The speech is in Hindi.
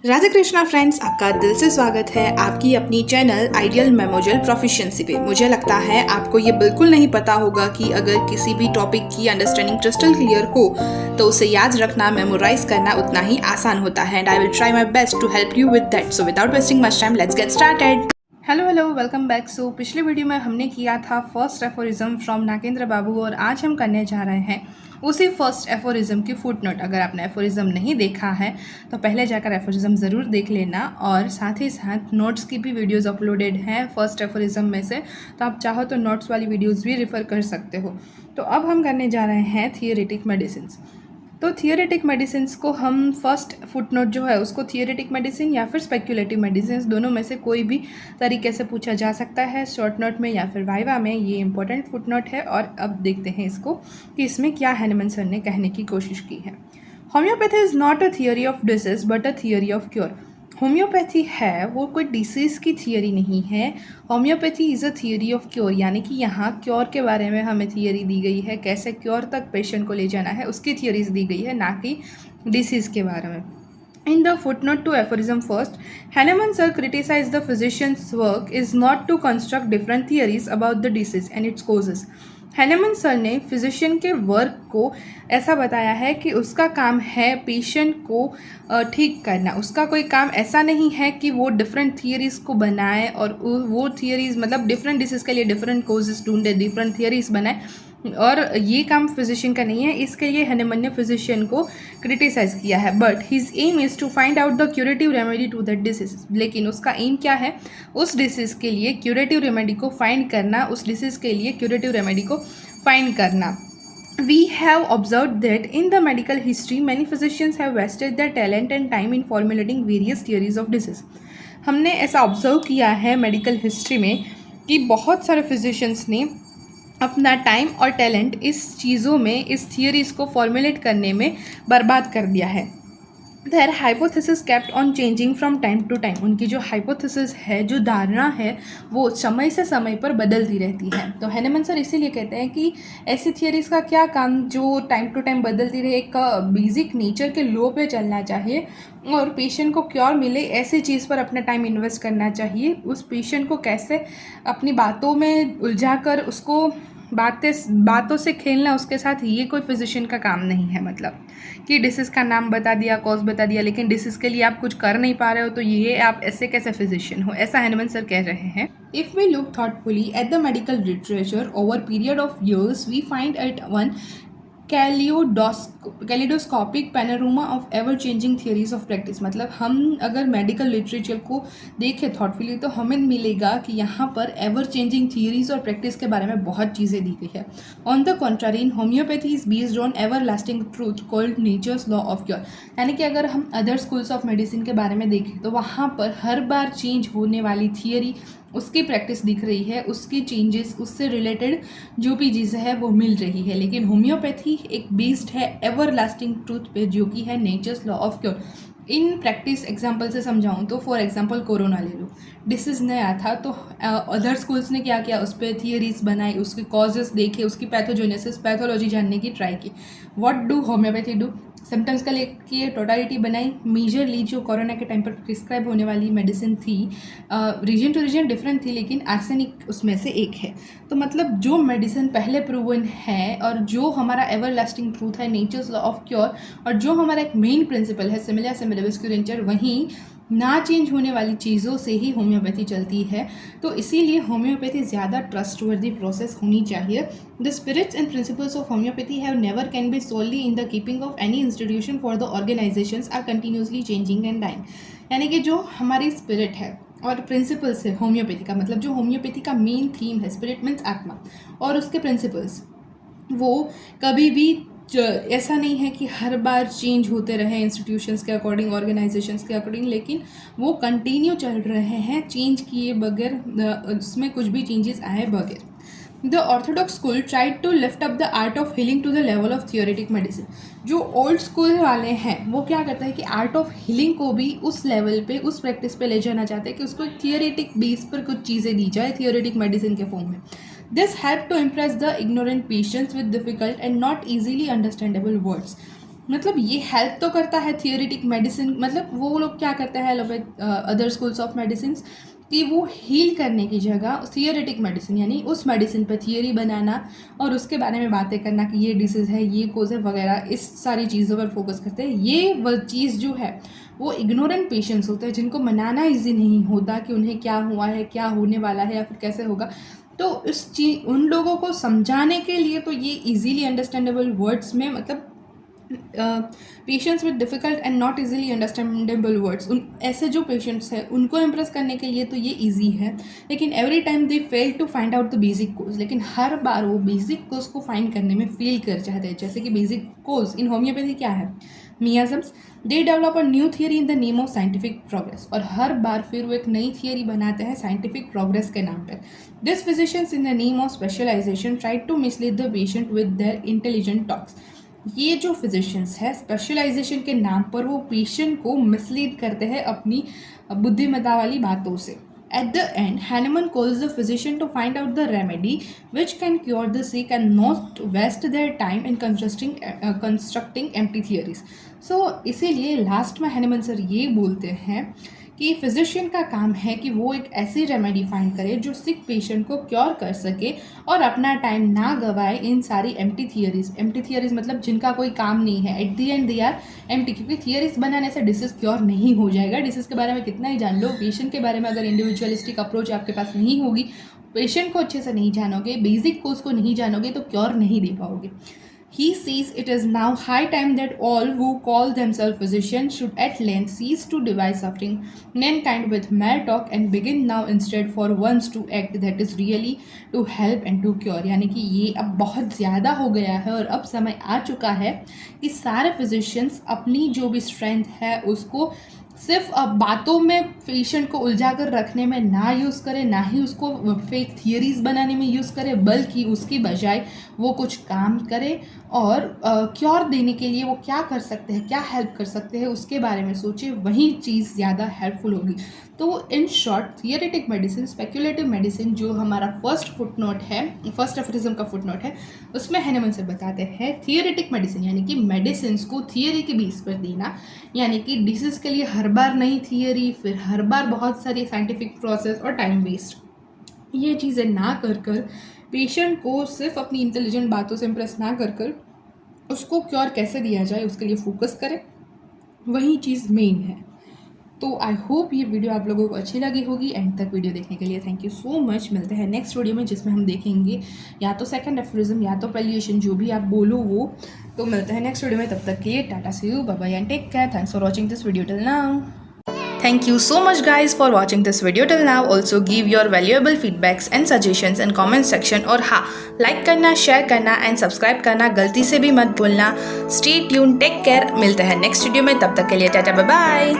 राधे कृष्णा फ्रेंड्स, आपका दिल से स्वागत है आपकी अपनी चैनल आइडियल मेमोरियल प्रोफिशिएंसी पे। मुझे लगता है आपको ये बिल्कुल नहीं पता होगा कि अगर किसी भी टॉपिक की अंडरस्टैंडिंग क्रिस्टल क्लियर हो तो उसे याद रखना, मेमोराइज करना उतना ही आसान होता है। And I will try my best to help you with that. So without wasting much time, let's get started. Hello welcome back. So पिछले वीडियो में हमने किया था first aphorism from Nagendra Babu और आज हम करने जा रहे हैं उसी फर्स्ट एफोरिज्म की फुटनोट। अगर आपने एफोरिज्म नहीं देखा है तो पहले जाकर एफोरिज्म ज़रूर देख लेना, और साथ ही साथ नोट्स की भी वीडियोस अपलोडेड हैं फर्स्ट एफोरिज्म में से, तो आप चाहो तो नोट्स वाली वीडियोस भी रेफ़र कर सकते हो। तो अब हम करने जा रहे हैं थियोरेटिक मेडिसिन। तो थियोरेटिक मेडिसिन को हम फर्स्ट फुटनोट जो है उसको थियोरेटिक मेडिसिन या फिर स्पेक्युलेटिव मेडिसिन दोनों में से कोई भी तरीके से पूछा जा सकता है, शॉर्ट नोट में या फिर वाइवा में। ये इंपॉर्टेंट फुटनोट है। और अब देखते हैं इसको कि इसमें क्या हैनिमन सर ने कहने की कोशिश की है। Homeopathy is not a theory of disease but a theory of cure. Homeopathy है वो कोई डिसीज़ की थियोरी नहीं है। Homeopathy is a theory of cure, यानी कि यहाँ क्योर के बारे में हमें थियोरी दी गई है, कैसे क्योर तक पेशेंट को ले जाना है उसकी थियोरीज दी गई है, ना कि डिसीज़ के बारे में। In the footnote to aphorism first, Hahnemann sir criticized the physician's work is not to construct different theories about the disease and its causes. Hahnemann sir ने फिजिशियन के वर्क को ऐसा बताया है कि उसका काम है पेशेंट को ठीक करना। उसका कोई काम ऐसा नहीं है कि वो डिफरेंट थियरीज़ को बनाए और वो थियरीज़ मतलब डिफरेंट डिसीज़ के लिए डिफरेंट कोजेस ढूंढे, डिफरेंट थियरीज़ बनाए, और ये काम फिजिशियन का नहीं है। इसके लिए हैनेमन ने फिजिशियन को क्रिटिसाइज़ किया है। But his aim is to find out the curative remedy to that disease. लेकिन उसका एम क्या है? उस डिसीज़ के लिए क्यूरेटिव रेमेडी को फाइंड करना, उस डिसीज़ के लिए क्यूरेटिव रेमेडी को फाइंड करना। We have observed that in the medical history, many physicians have wasted their talent and time in formulating various theories of disease. हमने ऐसा ऑब्जर्व किया है मेडिकल हिस्ट्री में कि बहुत सारे फिजिशियंस ने अपना टाइम और टैलेंट इस चीज़ों में, इस थियरीज़ को फॉर्मुलेट करने में बर्बाद कर दिया है। Their hypothesis kept on changing from time to time. उनकी जो हाइपोथेसिस है, जो धारणा है, वो समय से समय पर बदलती रहती है। तो हैनेमन सर इसीलिए कहते हैं कि ऐसी थियरीज़ का क्या काम जो टाइम टू टाइम बदलती रहे, एक बेसिक नेचर के लो पे चलना चाहिए और पेशेंट को क्योर मिले ऐसी चीज़ पर अपना टाइम इन्वेस्ट करना चाहिए। उस पेशेंट को कैसे अपनी बातों में उलझा कर उसको बातों से खेलना, उसके साथ ये कोई फिजिशियन का काम नहीं है। मतलब कि डिसीज़ का नाम बता दिया, कॉज बता दिया, लेकिन डिसीज़ के लिए आप कुछ कर नहीं पा रहे हो, तो ये आप ऐसे कैसे फिजिशियन हो? ऐसा हैनेमन सर कह रहे हैं। If we look thoughtfully at the medical literature over period of years, we find at one kaleidoscopic panorama of ever changing theories of practice. मतलब हम अगर मेडिकल लिटरेचर को देखें थॉटफुली तो हमें मिलेगा कि यहाँ पर एवर चेंजिंग थियरीज और प्रैक्टिस के बारे में बहुत चीज़ें दी गई है। On the contrary, in homeopathy is based on ever lasting truth called nature's law of cure. यानी कि अगर हम अदर स्कूल्स ऑफ मेडिसिन के बारे में देखें तो वहाँ पर हर बार चेंज होने वाली थियरी, उसकी प्रैक्टिस दिख रही है, उसकी चेंजेस, उससे रिलेटेड जो भी चीज़ है वो मिल रही है। लेकिन होम्योपैथी एक बेस्ड है एवर लास्टिंग ट्रूथ पे, जो कि है nature's law of cure. In practice example से समझाऊँ तो फॉर एग्जांपल कोरोना ले लो। डिसीज़ नया था तो अदर स्कूल्स ने क्या किया, उस पर थियरीज बनाई, उसके कॉजेस देखे, उसकी पैथोजेनेसिस, पैथोलॉजी जानने की ट्राई की। What do homeopathy do? Symptoms का लेके टोटालिटी बनाई। मेजरली जो कोरोना के टाइम पर प्रिस्क्राइब होने वाली मेडिसिन थी, रीजन टू रीजन डिफरेंट थी, लेकिन आर्सेनिक उसमें से एक है। तो मतलब जो मेडिसिन पहले प्रूवन है और जो हमारा एवर लास्टिंग ट्रूथ है नेचर्स लॉ ऑफ क्योर, और जो हमारा एक मेन प्रिंसिपल है सिमिलिया सिमिलिबस क्यूरेंचर, वहीं ना चेंज होने वाली चीज़ों से ही होम्योपैथी चलती है। तो इसीलिए होम्योपैथी ज़्यादा ट्रस्टवर्दी प्रोसेस होनी चाहिए। The spirits and principles of homeopathy have never can be solely in the keeping of any institution for the organisations are continuously changing and dying. यानी कि जो हमारी स्पिरिट है और प्रिंसिपल्स है होम्योपैथी का, मतलब जो होम्योपैथी का मेन थीम है, स्पिरिट मीन्स आत्मा, और उसके प्रिंसिपल्स वो कभी भी ऐसा नहीं है कि हर बार चेंज होते रहे इंस्टीट्यूशंस के अकॉर्डिंग, ऑर्गेनाइजेशंस के अकॉर्डिंग, लेकिन वो कंटिन्यू चल रहे हैं चेंज किए बगैर, उसमें कुछ भी चेंजेस आए बगैर। The orthodox school tried to lift up the art of healing to the level of theoretic medicine. जो ओल्ड स्कूल वाले हैं वो क्या करते हैं कि आर्ट ऑफ हीलिंग को भी उस लेवल पे, उस प्रैक्टिस पे ले जाना चाहते हैं कि उसको थियोरेटिक बेस पर कुछ चीज़ें दी जाए थियोरेटिक मेडिसिन के फॉर्म में। This help to impress the ignorant patients with difficult and not easily understandable words. मतलब ये हेल्प तो करता है थियोरेटिक मेडिसिन, मतलब वो लोग क्या करते हैं अदर स्कूल्स ऑफ मेडिसिन कि वो हील करने की जगह थियोरेटिक मेडिसिन यानी उस मेडिसिन पे थियोरी बनाना और उसके बारे में बातें करना कि ये डिसीज़ है, ये कोज है वगैरह, इस सारी चीज़ों पर फोकस करते हैं। ये वो चीज़ जो है वो इग्नोरेंट पेशेंट्स होते हैं जिनको मनाना ईजी नहीं होता कि उन्हें क्या हुआ है, क्या होने वाला है या फिर कैसे होगा। तो इस चीज उन लोगों को समझाने के लिए तो ये इजीली अंडरस्टैंडेबल वर्ड्स में, मतलब patients with difficult and not easily understandable words, उन ऐसे जो पेशेंट्स हैं उनको इम्प्रेस करने के लिए तो ये ईजी है। लेकिन every time they fail to find out the basic cause, लेकिन हर बार वो बेसिक कोज को फाइंड करने में फेल कर जाते हैं। जैसे कि बेसिक कोज इन होम्योपैथी क्या है, miasms, they develop a new theory in the name of scientific progress, और हर बार फिर वो एक नई थियरी बनाते हैं साइंटिफिक प्रोग्रेस के नाम पर। This physicians in the name of specialisation try to mislead the patient with their intelligent talks. ये जो फिजिशियंस है स्पेशलाइजेशन के नाम पर वो पेशेंट को मिसलीड करते हैं अपनी बुद्धिमत्ता वाली बातों से। At the end, Hahnemann calls the physician to find out the remedy which can cure the sick and not waste their time in constructing empty theories. So इसीलिए लास्ट में हैनेमन सर ये बोलते हैं कि फिजिशियन का काम है कि वो एक ऐसी रेमेडी फाइंड करे जो सिक पेशेंट को क्योर कर सके और अपना टाइम ना गवाए इन सारी एम्प्टी थियरीज मतलब जिनका कोई काम नहीं है। At the end they are empty, क्योंकि थियरीज बनाने से डिसीज़ क्योर नहीं हो जाएगा। डिसीज़ के बारे में कितना ही जान लो, पेशेंट के बारे में अगर इंडिविजुअलिस्टिक अप्रोच आपके पास नहीं होगी, पेशेंट को अच्छे से नहीं जानोगे, बेसिक कोर्स को नहीं जानोगे तो क्योर नहीं दे पाओगे। He sees it is now high time that all who call themselves physicians should at length cease to devise suffering mankind with mere talk and begin now instead for once to act, that is really to help and to cure। यानी कि ये अब बहुत ज़्यादा हो गया है और अब समय आ चुका है कि सारे फिजिशियंस अपनी जो भी स्ट्रेंथ है उसको सिर्फ अब बातों में पेशेंट को उलझा कर रखने में ना यूज़ करे, ना ही उसको फेक थियरीज बनाने में यूज़ करे, बल्कि उसकी बजाय वो कुछ काम करे और क्योर देने के लिए वो क्या कर सकते हैं, क्या हेल्प कर सकते हैं उसके बारे में सोचे, वही चीज़ ज़्यादा हेल्पफुल होगी। तो in short theoretic medicine, speculative medicine जो हमारा फर्स्ट फुटनोट है, फर्स्ट एफरिज्म का फुटनोट है, उसमें हैनेमन से बताते हैं थियरेटिक मेडिसिन यानी कि मेडिसिन को थियरी के बेस पर देना, यानी कि डिसीज़ के लिए हर बार नई थियरी, फिर हर बार बहुत सारी साइंटिफिक प्रोसेस और टाइम वेस्ट, ये चीज़ें ना कर कर पेशेंट को सिर्फ अपनी इंटेलिजेंट बातों से इम्प्रेस ना कर कर उसको क्योर कैसे दिया जाए उसके लिए फोकस करें, वही चीज़ मेन है। तो आई होप ये वीडियो आप लोगों को अच्छी लगी होगी। एंड तक वीडियो देखने के लिए थैंक यू सो मच। मिलते हैं नेक्स्ट वीडियो में जिसमें हम देखेंगे या तो सेकंड एफरिज्म या तो पैल्युएशन, जो भी आप बोलो वो। तो मिलते हैं नेक्स्ट वीडियो में, तब तक के लिए ta-ta, see you, bye bye and take care. Thanks for watching this video till now. Thank you so much guys for watching this video till now. Also give your valuable feedbacks and suggestions in comment section, और हाँ, like करना, share करना and subscribe करना गलती से भी मत भूलना। Stay tuned, take care। मिलते हैं नेक्स्ट वीडियो में, तब तक के लिए टाटा, बाय बाय।